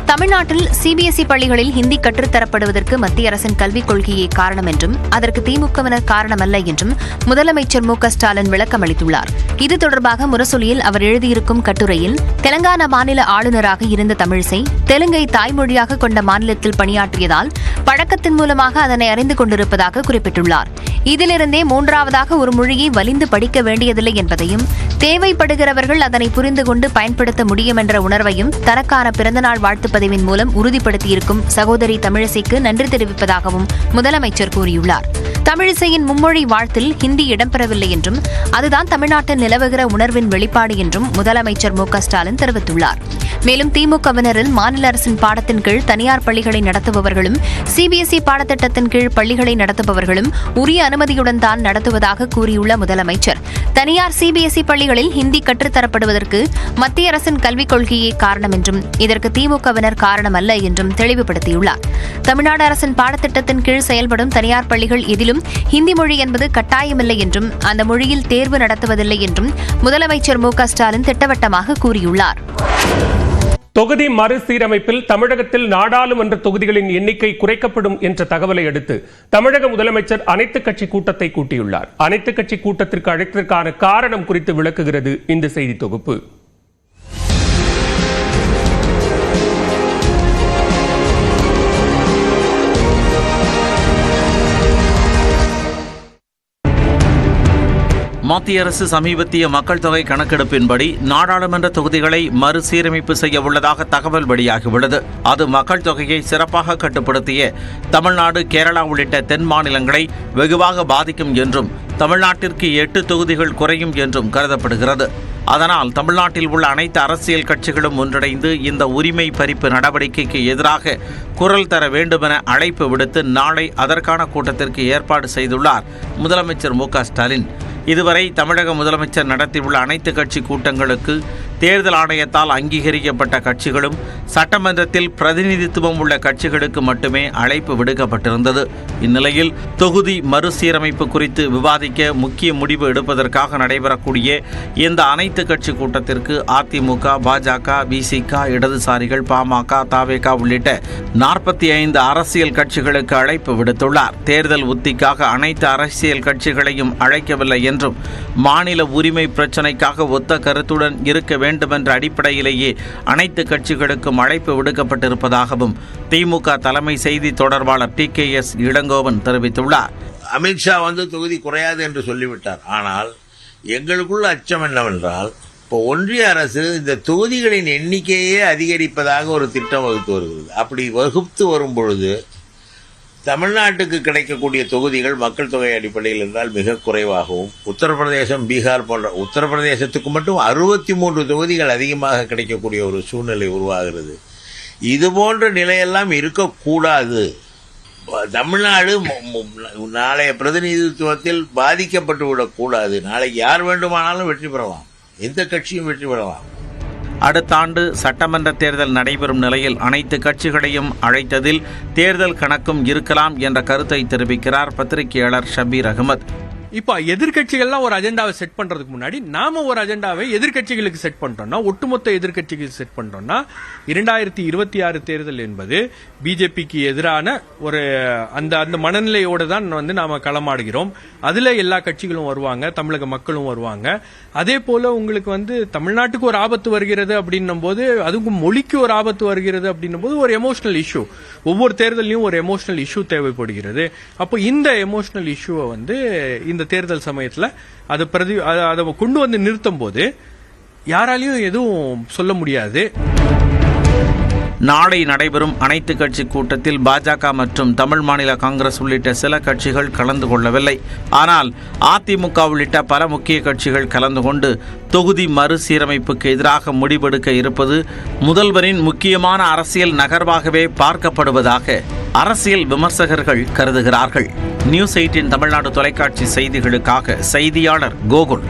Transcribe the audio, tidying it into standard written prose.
தமிழ்நாட்டில் சிபிஎஸ்இ பள்ளிகளில் ஹிந்தி கற்றுத்தரப்படுவதற்கு மத்திய அரசின் கல்விக் கொள்கையே காரணம் என்றும் அதற்கு திமுகவினர் காரணமல்ல என்றும் முதலமைச்சர் மு.க.ஸ்டாலின் விளக்கம் அளித்துள்ளார். இது தொடர்பாக முரசொலியில் அவர் எழுதியிருக்கும் கட்டுரையில், தெலங்கானா மாநில ஆளுநராக இருந்த தமிழிசை தெலுங்கை தாய்மொழியாக கொண்ட மாநிலத்தில் பணியாற்றியதால் பழக்கத்தின் மூலமாக அதனை அறிந்து கொண்டிருப்பதாக குறிப்பிட்டுள்ளார். இதிலிருந்தே மூன்றாவதாக ஒரு மொழியை வலிந்து படிக்க வேண்டியதில்லை என்பதையும், தேவைப்படுகிறவர்கள் அதனை புரிந்து கொண்டு பயன்படுத்த முடியும் என்ற உணர்வையும் தனக்கான பிறந்தநாள் வாழ்த்து பதிவின் மூலம் உறுதிப்படுத்தியிருக்கும் சகோதரி தமிழிசைக்கு நன்றி தெரிவிப்பதாகவும் முதலமைச்சர் கூறியுள்ளார். தமிழிசையின் மும்மொழி வாழ்த்தில் ஹிந்தி இடம்பெறவில்லை என்றும் அதுதான் தமிழ்நாட்டில் நிலவுகிற உணர்வின் வெளிப்பாடு என்றும் முதலமைச்சர் மு.க.ஸ்டாலின் தெரிவித்துள்ளார். மேலும் திமுகவினரில் மாநில அரசின் பாடத்தின் கீழ் தனியார் பள்ளிகளை நடத்துபவர்களும் சிபிஎஸ்இ பாடத்திட்டத்தின் கீழ் பள்ளிகளை நடத்துபவர்களும் உரிய அனுமதியுடன் தான் நடத்துவதாக கூறியுள்ள முதலமைச்சர், தனியார் சிபிஎஸ்இ பள்ளிகளில் ஹிந்தி கற்றுத்தரப்படுவதற்கு மத்திய அரசின் கல்விக் கொள்கையே காரணம் என்றும் இதற்கு திமுகவினர் காரணமல்ல என்றும் தெளிவுபடுத்தியுள்ளார். தமிழ்நாடு அரசின் பாடத்திட்டத்தின் கீழ் செயல்படும் தனியார் பள்ளிகள் எதிலும் ஹிந்தி மொழி என்பது கட்டாயமில்லை என்றும் அந்த மொழியில் தேர்வு நடத்துவதில்லை என்றும் முதலமைச்சர் மு.க.ஸ்டாலின் திட்டவட்டமாக கூறியுள்ளார். தொகுதி மறுசீரமைப்பில் தமிழகத்தில் நாடாளுமன்ற தொகுதிகளின் எண்ணிக்கை குறைக்கப்படும் என்ற தகவலை அடுத்து தமிழக முதலமைச்சர் அனைத்துக் கட்சி கூட்டத்தை கூட்டியுள்ளார். அனைத்துக் கட்சி கூட்டத்திற்கு அழைத்ததற்கான காரணம் குறித்து விளக்குகிறது இந்த செய்தி தொகுப்பு. மத்திய அரசு சமீபத்திய மக்கள் தொகை கணக்கெடுப்பின்படி நாடாளுமன்ற தொகுதிகளை மறுசீரமைப்பு செய்ய உள்ளதாக தகவல் வெளியாகியுள்ளது. அது மக்கள் தொகையை சிறப்பாக கட்டுப்படுத்திய தமிழ்நாடு, கேரளா உள்ளிட்ட தென் மாநிலங்களை வெகுவாக பாதிக்கும் என்றும் தமிழ்நாட்டிற்கு 8 தொகுதிகள் குறையும் என்றும் கருதப்படுகிறது. அதனால் தமிழ்நாட்டில் உள்ள அனைத்து அரசியல் கட்சிகளும் ஒன்றிணைந்து இந்த உரிமை பறிப்பு நடவடிக்கைக்கு எதிராக குரல் தர வேண்டுமென அழைப்பு விடுத்து நாளை அதற்கான கூட்டத்திற்கு ஏற்பாடு செய்துள்ளார் முதலமைச்சர் மு.க.ஸ்டாலின். இதுவரை தமிழக முதலமைச்சர் நடத்தியுள்ள அனைத்து கட்சி கூட்டங்களுக்கு தேர்தல் ஆணையத்தால் அங்கீகரிக்கப்பட்ட கட்சிகளும் சட்டமன்றத்தில் பிரதிநிதித்துவம் உள்ள கட்சிகளுக்கு மட்டுமே அழைப்பு விடுக்கப்பட்டிருந்தது. இந்நிலையில் தொகுதி மறுசீரமைப்பு குறித்து விவாதிக்க முக்கிய முடிவு எடுப்பதற்காக நடைபெறக்கூடிய இந்த அனைத்து கட்சி கூட்டத்திற்கு அதிமுக, பாஜக, விசிக, இடதுசாரிகள், பாமக, தவேக உள்ளிட்ட 45 அரசியல் கட்சிகளுக்கு அழைப்பு விடுத்துள்ளார். தேர்தல் உத்திக்காக அனைத்து அரசியல் கட்சிகளையும் அழைக்கவில்லை என்றும் மாநில உரிமை பிரச்சினைக்காக ஒத்த கருத்துடன் இருக்க வேண்டுமென்ற அடிப்படையிலேயே அனைத்து கட்சிகளுக்கும் அழைப்பு விடுக்கப்பட்டிருப்பதாகவும் திமுக தலைமை செய்தி தொடர்பாளர் டி.கே.எஸ். இளங்கோவன் தெரிவித்துள்ளார். அமித்ஷா தொகுதி குறையாது என்று சொல்லிவிட்டார். ஆனால் எங்களுக்குள்ள அச்சம் என்னவென்றால், இப்போ ஒன்றிய அரசு இந்த தொகுதிகளின் எண்ணிக்கையே அதிகரிப்பதாக ஒரு திட்டம் வகுத்து வருகிறது. அப்படி வகுத்து வரும் பொழுது தமிழ்நாட்டுக்கு கிடைக்கக்கூடிய தொகுதிகள் மக்கள் தொகை அடிப்படையில் இருந்தால் மிக குறைவாகவும், உத்தரப்பிரதேசம், பீகார் போன்ற உத்தரப்பிரதேசத்துக்கு மட்டும் 63 தொகுதிகள் அதிகமாக கிடைக்கக்கூடிய ஒரு சூழ்நிலை உருவாகிறது. இது போன்ற நிலையெல்லாம் இருக்கக்கூடாது. தமிழ்நாடு நாளைய பிரதிநிதித்துவத்தில் பாதிக்கப்பட்டு விடக்கூடாது. நாளைக்கு யார் வேண்டுமானாலும் வெற்றி பெறலாம், எந்த கட்சியும் வெற்றி பெறலாம். அடுத்த ஆண்டு சட்டமன்ற தேர்தல் நடைபெறும் நிலையில் அனைத்து கட்சிகளையும் அழைத்ததில் தேர்தல் கணக்கும் இருக்கலாம் என்ற கருத்தை தெரிவிக்கிறார் பத்திரிகையாளர் ஷபீர் அகமது. இப்போ எதிர்கட்சிகள்லாம் ஒரு அஜெண்டாவை செட் பண்றதுக்கு முன்னாடி நாம ஒரு அஜெண்டாவை எதிர்கட்சிகளுக்கு செட் பண்றோம்னா, ஒட்டுமொத்த எதிர்கட்சிகளுக்கு செட் பண்றோம்னா, 2026 தேர்தல் என்பது பிஜேபிக்கு எதிரான ஒரு அந்த மனநிலையோடு தான் நாம களமாடுகிறோம். அதுல எல்லா கட்சிகளும் வருவாங்க, தமிழக மக்களும் வருவாங்க. அதே போல உங்களுக்கு தமிழ்நாட்டுக்கு ஒரு ஆபத்து வருகிறது அப்படின்னும் போது, அதுக்கும் மொழிக்கு ஒரு ஆபத்து வருகிறது அப்படின்னும் போது ஒரு எமோஷனல் இஷ்யூ, ஒவ்வொரு தேர்தலையும் ஒரு எமோஷனல் இஷ்யூ தேவைப்படுகிறது. அப்போ இந்த எமோஷனல் இஷ்யூவை இந்த தேர்தல் சமயத்தில் அதை கொண்டு வந்து நிறுத்தும் போது யாராலையும் எதுவும் சொல்ல முடியாது. நாளை நடைபெறும் அனைத்து கட்சி கூட்டத்தில் பாஜக மற்றும் தமிழ் மாநில காங்கிரஸ் உள்ளிட்ட சில கட்சிகள் கலந்து கொள்ளவில்லை. ஆனால் அதிமுக உள்ளிட்ட பல முக்கிய கட்சிகள் கலந்து கொண்டு தொகுதி மறுசீரமைப்புக்கு எதிராக முடிவெடுக்க இருப்பது முதல்வரின் முக்கியமான அரசியல் நகர்வாகவே பார்க்கப்படுவதாக அரசியல் விமர்சகர்கள் கருதுகிறார்கள். நியூஸ் 18 தமிழ்நாடு தொலைக்காட்சி செய்திகளுக்காக செய்தியாளர் கோகுல்.